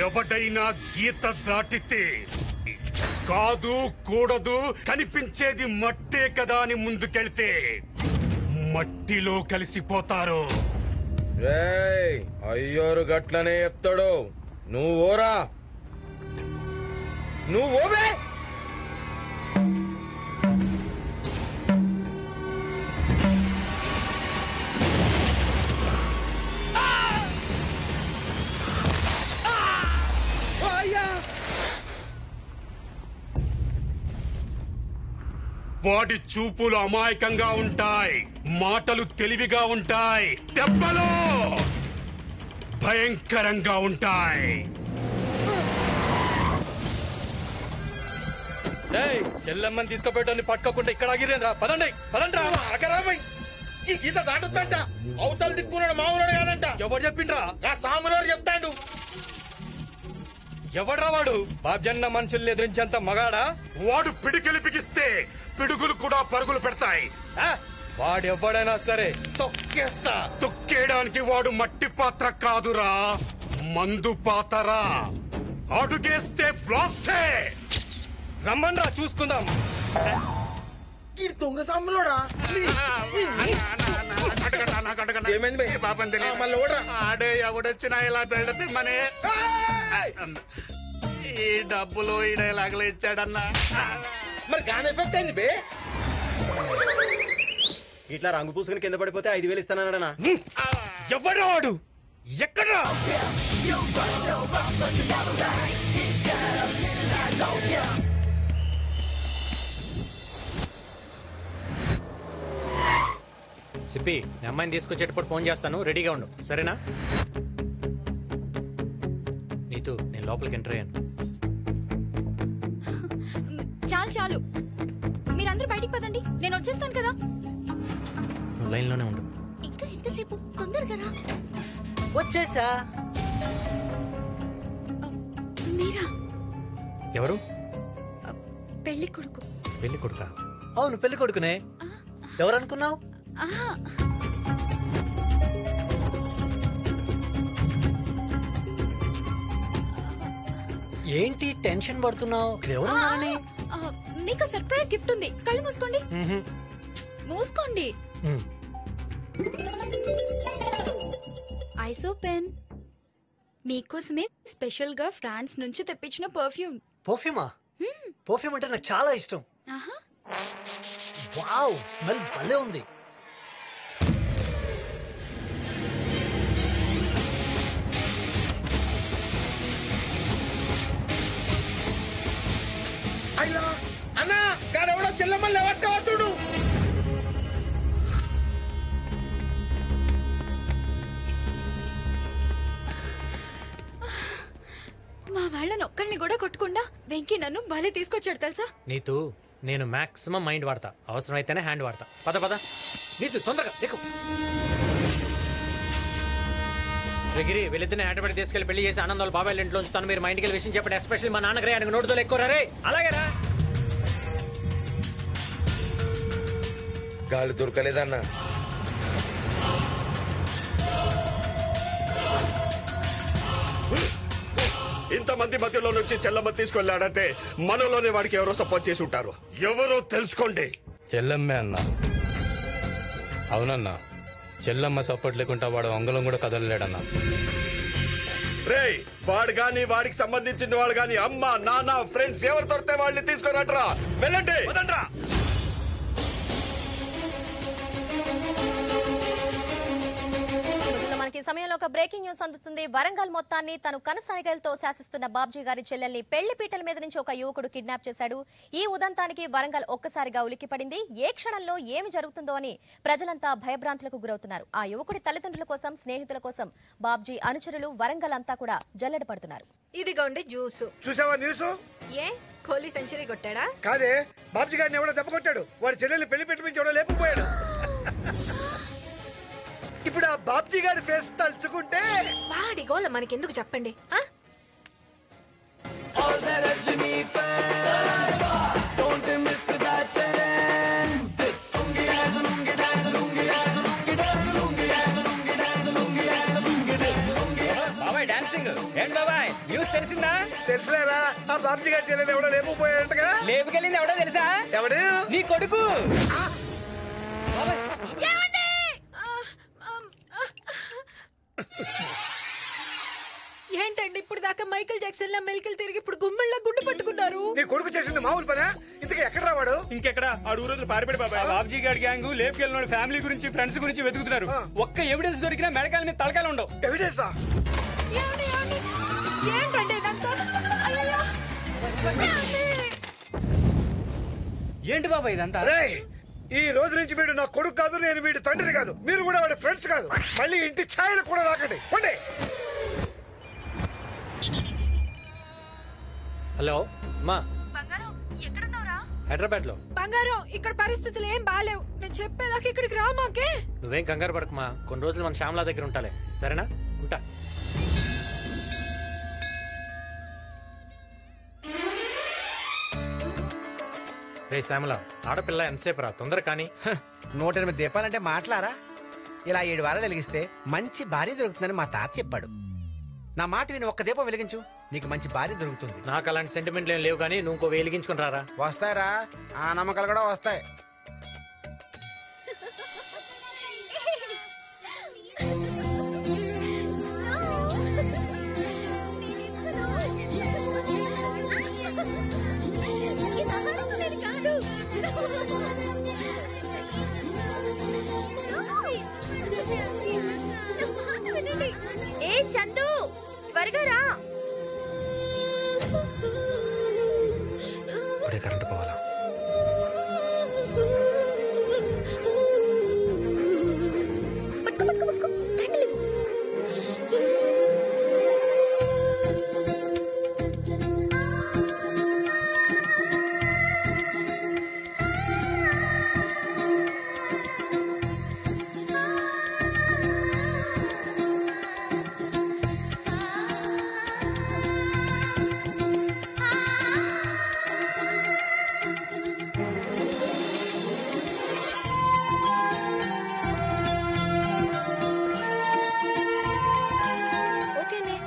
ఎవడైనా గీత దాటితే కాదు కూడదు కనిపించేది మట్టే కదా అని ముందుకెళ్తే మట్టిలో కలిసిపోతారు. అయ్యోరు గట్లనే చెప్తాడు. నువ్వు ఓరా, నువ్వు ఓబే. వాడి చూపులు అమాయకంగా ఉంటాయి, మాటలు తెలివిగా ఉంటాయి, దెబ్బలు భయంకరంగా ఉంటాయి. చెల్లెమ్మని తీసుకుపోయటాన్ని పట్టుకోకుండా ఇక్కడ ఆగిరేంద్రా. పదండి పదండ్రా. ఈ గీత దాటుద్దంట. అవతల దిక్కున్నాడు మామూలు కాదంట. ఎవరు చెప్పిండ్రా? ఆ సాములోరు చెప్తాడు. ఎవడ్రా వాడు? బాబ్జన్న మనుషుల్ని ఎదిరించేంత మగాడా? వాడు పిడికిలి బిగిస్తే పిడుగులు కూడా పరుగులు పెడతాయి. వాడెవ్వడైనా సరే తొక్కేస్తా. తొక్కేయడానికి వాడు మట్టి పాత్ర కాదురా, మందు పాతరా. అడుగేస్తే బ్లాస్టే. రమ్మన్రా చూసుకుందాం. దొంగ సాములోడా? ఆడే ఎవడొచ్చినా ఇలా బెళ్ళమనే ఈ డబ్బులు ఈ డైలాగులు ఇచ్చాడన్నా. మరి గాన్ ఎఫెక్ట్ అయింది బే. ఇట్లా రంగు పూసుకుని కింద పడిపోతే 5,000 ఇస్తానన్నా. ఎవడ్రా వాడు? ఎక్కడ్రా? సిప్పి, మీ అమ్మాయిని తీసుకొచ్చేటప్పుడు ఫోన్ చేస్తాను, రెడీగా ఉండు, సరేనా? నీతు, నేను లోపలికి ఎంటర్ అయ్యాను. చాలు చాలు, మీరందరూ బయటికి పదండి, నేను వచ్చేస్తాను కదా. నువ్వు లైన్లోనే ఉండు. ఇంకా ఎంతసేపు? తొందరగా రా. వచ్చేసా. మీరా? ఎవరు? పెళ్లి కొడుకు. పెళ్లి కొడుకా? అవును, పెళ్లి కొడుకునే. ఎవరనుకున్నావు? ఏంటి టెన్షన్ పడుతున్నావు? ఎవరున్నారని? నీకు సర్ప్రైజ్ గిఫ్ట్ ఉంది, కళ్ళు మూసుకోండి. మూసుకోండి. ఐసో పెన్ మీకోసమే స్పెషల్ గా ఫ్రాన్స్ నుంచి తెప్పించిన పర్ఫ్యూమ్. పర్ఫ్యూమా? పర్ఫ్యూమ్ అంటే నాకు చాలా ఇష్టం. వావ్, స్మెల్ భలే ఉంది. అయ్యా అన్నా, గాడెవడో చెల్లెమ్మని లేవట్టుకోవద్దుడు. మా వాళ్ళని ఒక్కళ్ళని కూడా కొట్టకుండా వెంకీ నన్ను భలే తీసుకొచ్చాడు తెలుసా. నీతు, నేను మాక్సిమం మైండ్ వాడతా, అవసరమైతేనే హ్యాండ్ వాడతా. పద పద నీతు, తొందరగా ఎక్కు. గిరి, వీళ్ళిద్దరిని హైదరాబాద్ తీసుకెళ్లి పెళ్లి చేసి ఆనందాలు బాబాయ్ ఇంట్లో ఉంచుతాను. మీరు మా ఇంటికి వెళ్ళి విషయం చెప్పండి. ఎస్పెషల్లీ మా నాన్నగారే, ఆయనకు నోటుతో ఎక్కువ రే. అలాగేరా? గాలి దొరకలేదన్నా. ఇంతమంది మధ్యలో నుంచి చెల్లమ్మ తీసుకెళ్లాడంటే మనలోనే వాడికి ఎవరో సపోర్ట్ చేసి ఉంటారు. ఎవరో తెలుసుకోండి. చెల్లమ్మే అన్నా. అవునన్నా, చెల్లమ్మ సపోర్ట్ లేకుండా వాడు అంగళం కూడా కదలలేడన్నా. రేయ్, వాడు గాని వాడికి సంబంధించిన వాళ్ళు గాని అమ్మ నాన్న ఫ్రెండ్స్ ఎవరు దొరికితే వాళ్ళని తీసుకురంట్రా. వెళ్ళండి. మనకి సమయంలో ఒక బ్రేకింగ్ న్యూస్ అందుతుంది. వరంగల్ మొత్తాన్ని తను కనసాగలతో శాసిస్తున్న బాబ్జీ గారి చెల్లెల్ని పెళ్లి పీటల మీద నుంచి ఒక యువకుడు కిడ్నాప్ చేశాడు. ఈ ఉదంతానికి వరంగల్ ఒక్కసారిగా ఉలిక్కిపడింది. ఏ క్షణంలో ఏమి జరుగుతుందో అని ప్రజలంతా భయభ్రాంతులకు గురవుతున్నారు. ఆ యువకుడి తల్లిదండ్రుల కోసం, స్నేహితుల కోసం బాబ్జీ అనుచరులు వరంగల్ అంతా కూడా జల్లెడ పడుతున్నారు. ఇదిగోండి జ్యూస్. చూసావా న్యూస్? ఏ కోహ్లీ సెంచరీ కొట్టాడా? కాదే, బాబ్జీ గారిని ఎవడో దెబ్బ కొట్టాడు. వాడి చెల్లెల్ని పెళ్లి పెట్టి నుంచి ఎవడో లేకపోయాడు. ఇప్పుడు ఆ బాబ్జీ గారి ఫేస్ తలుచుకుంటే వాడి గోల మనకెందుకు చెప్పండి. బాబాయ్ డాన్సింగ్ ఏంటి బాబాయ్? న్యూస్ న్యూస్ తెలిసిందా? తెలుసులేరా ఆ బాబ్జీ గారి చెల్లెలు ఎవడో లేకపోయాడంటగా. లేపుకెళ్ళింది ఎవడో తెలుసా? ఎవడు? నీ కొడుకు. ఏంటండి ఇప్పుడు దాకా మైకేల్ జాక్సన్ లా మెలికలు తిరిగి ఇప్పుడు గుమ్మెళ్ళ గుండు పట్టుకున్నారు? నీ కొడుకు చేసింది మామూలు పనా? ఇంతకు ఎక్కడ రావాడు? ఇంకెక్కడ ఆడు ఊరు పారిపడి బాబాయ్. బాబ్జీ గారి గ్యాంగ్ లేపుకెళ్ళిన ఫ్యామిలీ గురించి ఫ్రెండ్స్ గురించి వెతుకుతున్నారు. ఒక్క ఎవిడెన్స్ దొరికినా మెడకాల మీద తలకాయలు ఉండవు. ఎవిడెన్సా? ఏంటండి ఇదంతా? అయ్యయ్యో. ఏంటి బాబాయ్ ఇదంతా? రేయ్, ఈ రోజు నుంచి వీడు నా కొడుకు కాదు, నేను వీడి తండ్రిని కాదు, మీరు కూడా వాడి ఫ్రెండ్స్ కాదు. మళ్ళీ ఇంటి ఛాయలు కూడా రాకండి. పండి. హలో మా బంగారం ఎక్కడున్నావురా? హైదరాబాద్ లో. బంగారం ఇక్కడ పరిస్థితులు ఏం బాలేవు. నేను చెప్పేదాకా ఇక్కడికి రా మాకే. నువ్వేం కంగారు పడకమా, కొన్ని రోజులు మన శ్యామలా దగ్గర ఉంటాలే, సరేనా? ఉంటా. రే శ్యామల, ఆడపిల్ల ఎంతసేపు రా, తొందర కానీ. 108 దీపాలంటే మాట్లారా? ఇలా 7 వారాలు వెలిగిస్తే మంచి భార్య దొరుకుతుందని మా తాత చెప్పాడు. నా మాట విని ఒక్క దీపం వెలిగించు, నీకు మంచి భార్య దొరుకుతుంది. నాకు అలాంటి సెంటిమెంట్లు ఏం లేవు, కానీ నువ్వు ఇంకో వెలిగించుకుని రారా. వస్తాయరా, ఆ నమ్మకాలు కూడా వస్తాయి. ఏ చందు త్వరగా రా. ఇప్పుడే కరెంటు పోవాలా?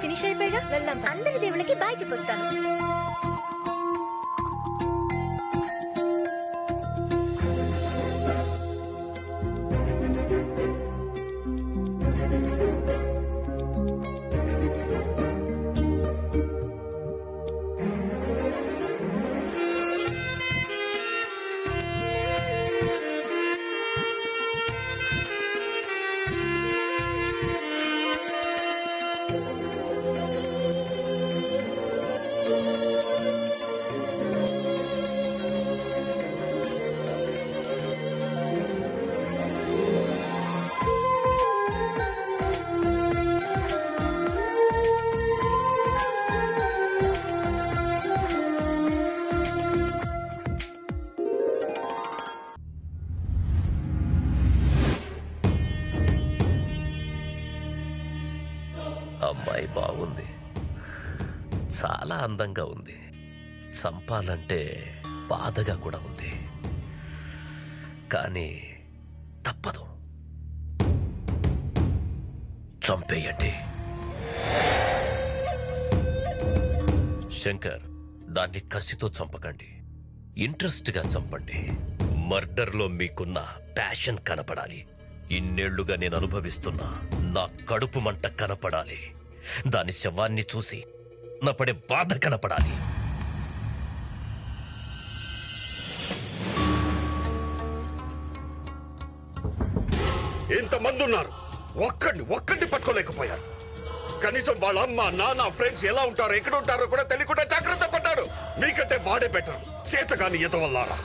ఫినిష్ అయిపోయిగా వెళ్దాం. అందరి దేవుళ్ళకి బాయ్ చెప్పొస్తాను. అమ్మాయి బాగుంది, చాలా అందంగా ఉంది. చంపాలంటే బాధగా కూడా ఉంది, కానీ తప్పదు. చంపేయండి. శంకర్, దాన్ని కసితో చంపకండి, ఇంట్రెస్ట్గా చంపండి. మర్డర్లో మీకున్న ప్యాషన్ కనపడాలి. ఇన్నేళ్లుగా నేను అనుభవిస్తున్నా నా కడుపు మంట కనపడాలి. దాని శవాన్ని చూసి నా పడే బాధ కనపడాలి. ఇంతమంది ఉన్నారు, ఒక్కడిని పట్టుకోలేకపోయారు. కనీసం వాళ్ళ అమ్మ నాన్న ఫ్రెండ్స్ ఎలా ఉంటారో ఎక్కడ ఉంటారో కూడా తెలియకుండా జాగ్రత్త పడ్డాడు. మీకంటే వాడే బెటర్. చేతగాని ఎదవల్లారా.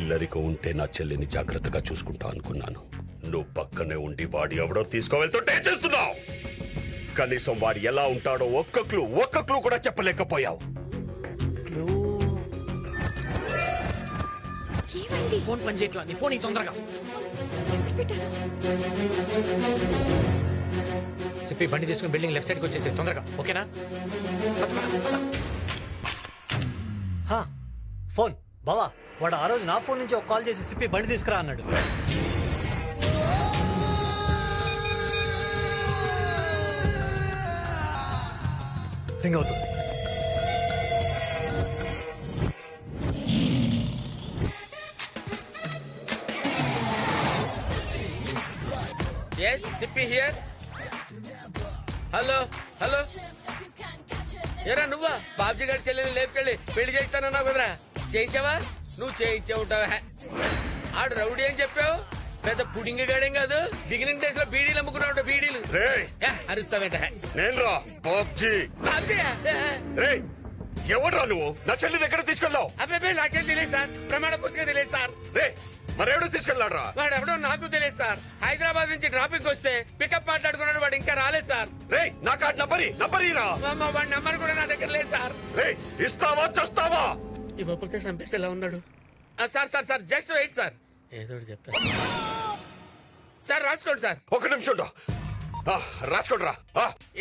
ఇల్లరికో ఉంటే నా చెల్లిని జాగ్రత్తగా చూసుకుంటా అనుకున్నాను. నువ్వు పక్కనే ఉండి వాడి ఎవడో తీసుకోవెళ్తుంటే చేస్తున్నావు. కనీసం వాడు ఎలా ఉంటాడో ఒక్క క్లూ కూడా చెప్పలేకపోయావు. ఫోన్ పని చేయట్లా, నీ ఫోన్ తొందరగా చెప్పి బండి తీసుకుని బిల్డింగ్ లెఫ్ట్ సైడ్కి వచ్చేసి తొందరగా, ఓకేనా? ఫోన్ బావా, వాడు ఆ రోజు నా ఫోన్ నుంచి ఒక కాల్ చేసి సిప్పి బండి తీసుకురా అన్నాడు. రింగ్ అవుతుంది. హలో హలో, ఎరా నువ్వా? బాబ్జీ గారి చెల్లెని లేపుకెళ్ళి పెళ్లి చేస్తానన్నావు కదరా, చేయించావా? నువ్వు చేయించే ఉంటావా? ఆడు రౌడీ అని చెప్పావు, పెద్ద పుడింగ్ గాడేం కాదు. బిగినింగ్ డేస్ లో బీడీలు అమ్ముకున్నావు. బీడీలు అరుస్తావేంట? నేను రా బాబ్జీ. ఎవడ్రా నువ్వు? నా చెల్లిని ఎక్కడ తీసుకెళ్ళావు? అబ్బాయి నాకేం తెలియదు సార్, ప్రమాణ పూర్తిగా తెలియదు సార్. మరెవడో తీసుకెళ్ళాడ్రా? వాడు ఎవడో నాకు తెలియదు సార్. హైదరాబాద్ నుంచి ట్రాఫిక్ వస్తే పికప్ మాట్లాడుకున్నాడు, వాడు ఇంకా రాలేదు సార్. నా కార్డ్ నంబరీరా. వాడి నంబర్ కూడా నా దగ్గర లేదు సార్. ఇస్తావా చస్తావా? ఇవ్వకపోతే చంపేస్తే ఎలా ఉన్నాడు? Sir sir sir just wait sir, ఏదో చెప్తా సార్. రాసుకోండి సార్. ఒక నిమిషం రాసుకోండి రా.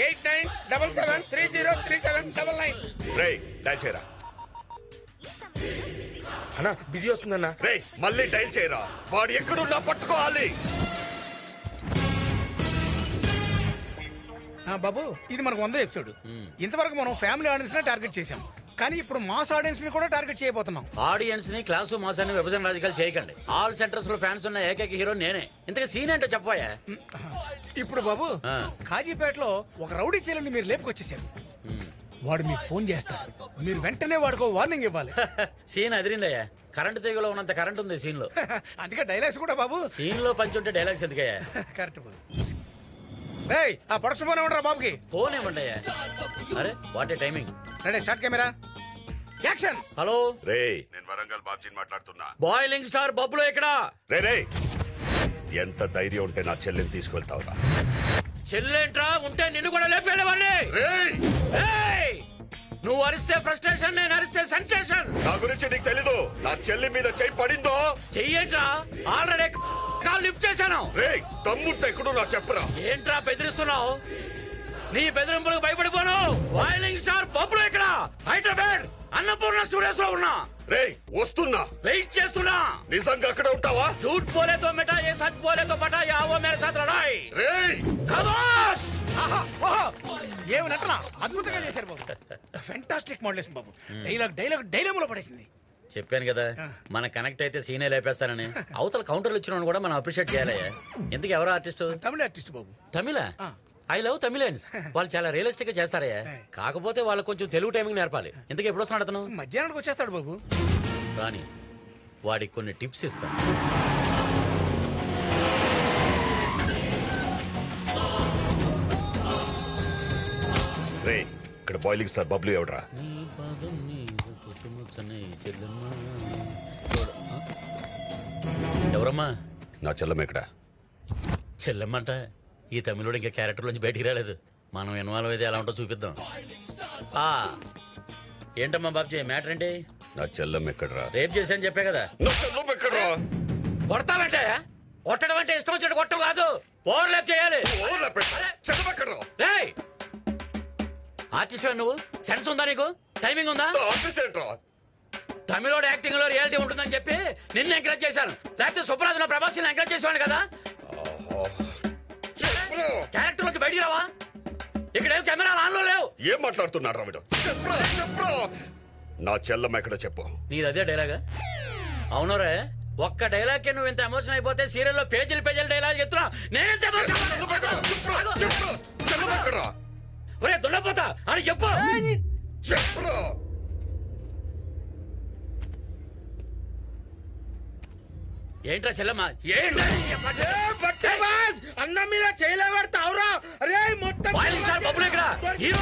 8977303799. డైల్ చేయరా. అన్నా బిజీ వస్తుందన్నా. మళ్ళీ డైల్ చేయరా. వాడు ఎక్కడున్నా పట్టుకోవాలి. బాబు ఇది మనకు 100 ఎపిసోడ్. ఇంతవరకు మనం ఫ్యామిలీ ఆడియన్స్ ని టార్గెట్ చేసాం, కానీ ఇప్పుడు మాస్ ఆడియన్స్ ని కూడా టార్గెట్ చేయబోతున్నాం. ఆడియన్స్ ని క్లాసు మాస్ అని విభజన రాజకీయాలు చేయకండి. ఆల్ సెంటర్స్ లో ఫ్యాన్స్ ఉన్న ఏకైక హీరో నేనే. ఇంతగా సీన్ ఏంటో చెప్పాయా? ఇప్పుడు బాబు కాజీపేటలో ఒక రౌడీ చెల్లెల్ని మీరు లేపుకొచ్చేసారు. వాడు మీకు ఫోన్ చేస్తాడు, మీరు వెంటనే వాడికి వార్నింగ్ ఇవ్వాలి. సీన్ అదిరిందయ్యా. కరెంట్ తీగలో ఉన్నంత కరెంట్ ఉంది సీన్ లో. అందుకే డైలాగ్స్ కూడా బాబు సీన్ లో పంచి ఉంటే డైలాగ్స్ ఎందుకయ్యా? కరెక్ట్ బాబు. రేయ్ ఆ ప్రొడక్షన్ ఫోన్ ఇవ్వండి బాబుకి. ఫోన్ ఇవ్వండి అయ్యా. అరే what a timing. Ready short camera action. Hello నేను వరంగల్ బాబ్జీని మాట్లాడుతున్నా. బాయిలింగ్ స్టార్ బబ్బులో ఇక్కడ. ఎంత ధైర్యం ఉంటే నా చెల్లిని తీసుకెళ్తావురా? చెల్లెంట్రా ఉంటే నిన్ను కూడా లేపేవాడిని. నువ్వు అరిస్తే ఫ్రస్ట్రేషన్, నేను అరిస్తే సెన్సేషన్. నా గురించి నీకు తెలీదు. నా చెల్లి మీద చెయ్యి పడిందో చెయ్యేంట్రా? ఆల్రెడీ కాల్ లిఫ్ట్ చేశాను. తమ్ముంటే ఎక్కడో నాకు చెప్పరా. ఏంట్రా బెదిరిస్తున్నావు? నీ బెదిరింపులకు భయపడిపోను. బాయిలింగ్ స్టార్ బబ్బులో ఇక్కడ హైదరాబాద్ అన్నపూర్ణ స్టూడియోస్ లో ఉన్నా. వస్తున్నా, వెయిట్ చేస్తున్నా. నిజంగా అక్కడ ఉంటావా? झूठ बोले तो मिटा, ये सच बोले तो पटा, या वो मेरे साथ लड़ाई. ఖమోష్. ఏమి నటన అద్భుతంగా చేశారు బాబు. ఫెంటాస్టిక్ మోడలేషన్ బాబు. డైలాగ్ పడేసింది. చెప్పాను కదా మన కనెక్ట్ అయితే సీనే లేపేస్తానని. అవతల కౌంటర్లు ఇచ్చిన కూడా మనం అప్రిషియేట్ చేయాలయ్యా. ఎందుకు ఎవరో ఆర్టిస్ట్? తమిళ ఆర్టిస్ట్ బాబు. తమిళ? I love Tamilians. వాళ్ళు చాలా రియలిస్టిక్ గా చేస్తారయ్యా. కాకపోతే వాళ్ళు కొంచెం తెలుగు టైమింగ్ నేర్పాలి. ఎందుకు ఎప్పుడు వస్తున్నాడు అతను? మధ్యాహ్నానికి వచ్చేస్తాడు బాబు. రాని వాడికి కొన్ని టిప్స్ ఇస్తాను. ఇక్కడ బాయిలింగ్ స్టార్ బబ్లు ఎవడరా? ఎవరమ్మా? నా చెల్లమ్మ ఎక్కడ? చెల్లమ్మంట. ఈ తమిళుడు ఇంకా క్యారెక్టర్ నుంచి బయటికి రాలేదు. మనం ఇన్వాల్వ్ అయితే ఎలా ఉంటో చూపిద్దాం. ఏంటమ్మా బాబ్జీ మ్యాటర్ ఏంటి? నా చెల్లమ్మ ఎక్కడరా? రేప్ చేశాను చెప్పే కదా. నా చెల్లమ్మ ఎక్కడరా? కొడతామంటే కొట్టడం అంటే ఇష్టం వచ్చినట్టు కొట్టడం కాదు, ఓవర్లాప్ చేయాలి. ఆర్టిస్ట్ నువ్వు, సెన్స్ ఉందా నీకు? టైమింగ్ ఉందా? తమిళోడు యాక్టింగ్ లో రియాలిటీ ఉంటుందని చెప్పి నిన్ను ఎంకరేజ్ చేశాను. లేకపోతే సుప్రాజ్ ప్రభాస్ ఎంకరేజ్ చేసేవాడు కదా. క్యారెక్టర్ నుంచి బయటికి రావా? ఇక్కడేం కెమెరాలు ఆన్ లో లేవు. ఏం మాట్లాడుతున్నాడు రావిడ? నా చెల్లమ్మ ఎక్కడ చెప్పు. నీది అదే డైలాగా? అవునరే, ఒక్క డైలాగ్ నువ్వు ఇంత ఎమోషన్ అయిపోతే సీరియల్లో పేజీలు డైలాగ్ చెప్తున్నా. నేనెంత ఒరే దున్నపోతా అని చెప్పు. ఏంట్రా చెల్లమ్మ? అన్నం మీద చేయలేవడతావురా? అరే మొత్తం బబ్బులు ఇక్కడ హీరో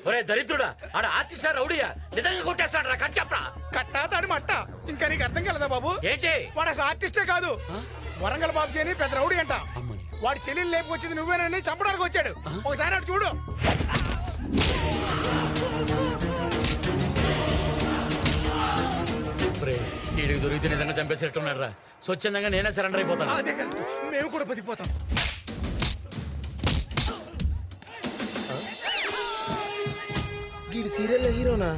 ఒరే దరిద్రుడా, ఆడ ఆర్టిస్ట్ రౌడీయా? నిజంగా కొట్టేస్తాడు రా. కట్ చెప్పరా. కట్టాతాడు మట్ట. ఇంకా నీకు అర్థం కలదా బాబు? ఏంటి? వాడు అసలు ఆర్టిస్టే కాదు, వరంగల్ బాబుజీ అని పెద్ద రౌడీ అంట. వాడి చెల్లెలు లేపుకొచ్చింది నువ్వేనని చంపడానికి వచ్చాడు. ఒకసారి అటు చూడు. వీడికి దొరికితే నిజంగా చంపేసేట్టున్నాడు రా. స్వచ్ఛందంగా నేనే సరెండర్ అయిపోతాను. అదే కరెక్ట్, మేము కూడా బతికిపోతాం. వీడి సీరియల్ హీరోనా?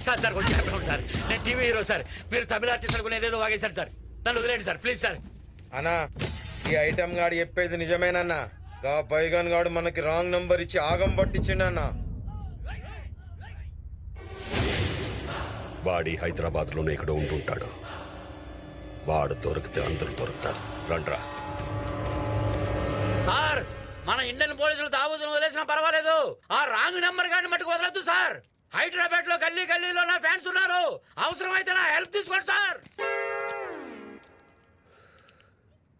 సార్ సార్ కొంచెం చెప్పండి సార్. నేను టీవీ హీరో సార్. మీరు తమిళ ఆర్టిస్టులకు ఏదేదో వాగేశారు సార్. నన్ను వదిలేండి సార్ ప్లీజ్ సార్. అన్నా ఈ ఐటమ్ గాడు చెప్పేది నిజమేనన్నా. గా బైగన్ గాడు మనకి రాంగ్ నంబర్ ఇచ్చి ఆగం పట్టించిండన్నా. వాడి హైదరాబాద్ లోనే ఇక్కడ ఉంటుంటాడు. వాడు దొరికితే అందరూ దొరుకుతారు. రండ్రా. సార్ మన ఇండియన్ పోలీసులు తాగుతున్న వదిలేసినా పర్వాలేదు, ఆ రాంగ్ నెంబర్ గాని మట్టుకు వదలొద్దు సార్. హైదరాబాద్ లో గల్లీలో నా ఫ్యాన్స్ ఉన్నారు. అవసరమైతే నా హెల్ప్ తీసుకోండి సార్.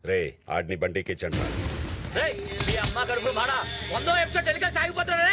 రే ఆడిని బండికి ఇచ్చండి. మీ అమ్మ కడుపులు మాడా 100వ ఎపిసోడ్ టెలికాస్ట్ ఆగిపోతున్నా.